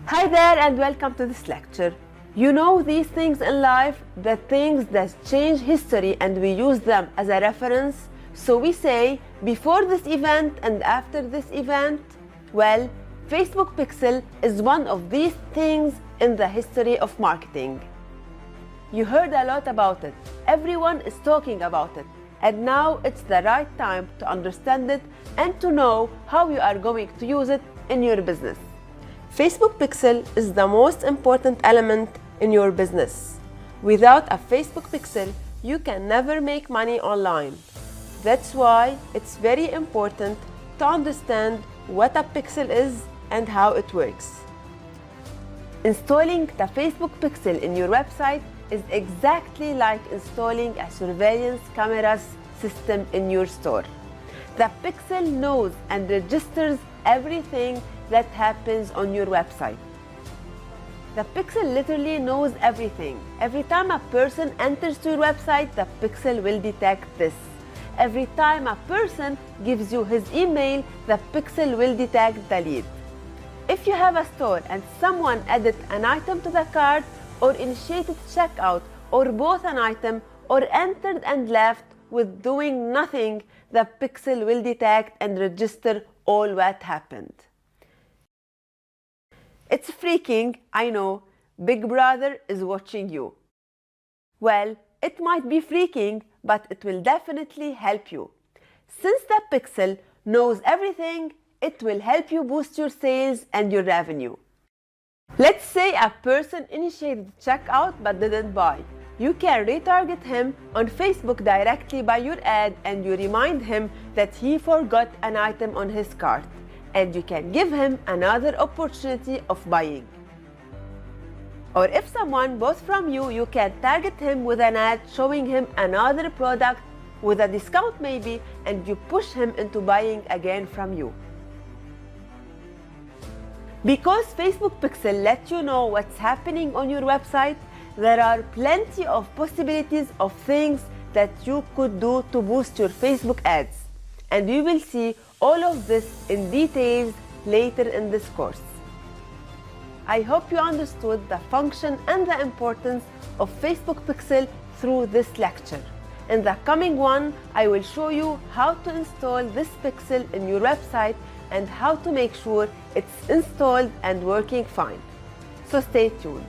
Hi there and welcome to this lecture. You know these things in life, the things that change history and we use them as a reference. So we say before this event and after this event. Well, Facebook Pixel is one of these things in the history of marketing. You heard a lot about it. Everyone is talking about it. And now it's the right time to understand it and to know how you are going to use it in your business. Facebook Pixel is the most important element in your business. Without a Facebook Pixel, you can never make money online. That's why it's very important to understand what a pixel is and how it works. Installing the Facebook Pixel in your website is exactly like installing a surveillance camera system in your store. The Pixel knows and registers everything that happens on your website. The Pixel literally knows everything. Every time a person enters to your website, the Pixel will detect this. Every time a person gives you his email, the Pixel will detect the lead. If you have a store and someone added an item to the cart or initiated checkout or bought an item or entered and left with doing nothing, the Pixel will detect and register all what happened. It's freaking, I know. Big Brother is watching you. Well, it might be freaking, but it will definitely help you. Since the Pixel knows everything, it will help you boost your sales and your revenue. Let's say a person initiated checkout but didn't buy. You can retarget him on Facebook directly by your ad and you remind him that he forgot an item on his cart. And you can give him another opportunity of buying. Or if someone bought from you, you can target him with an ad showing him another product with a discount maybe, and you push him into buying again from you. Because Facebook Pixel lets you know what's happening on your website, there are plenty of possibilities of things that you could do to boost your Facebook ads. And we will see all of this in details later in this course. I hope you understood the function and the importance of Facebook Pixel through this lecture. In the coming one, I will show you how to install this pixel in your website and how to make sure it's installed and working fine. So stay tuned.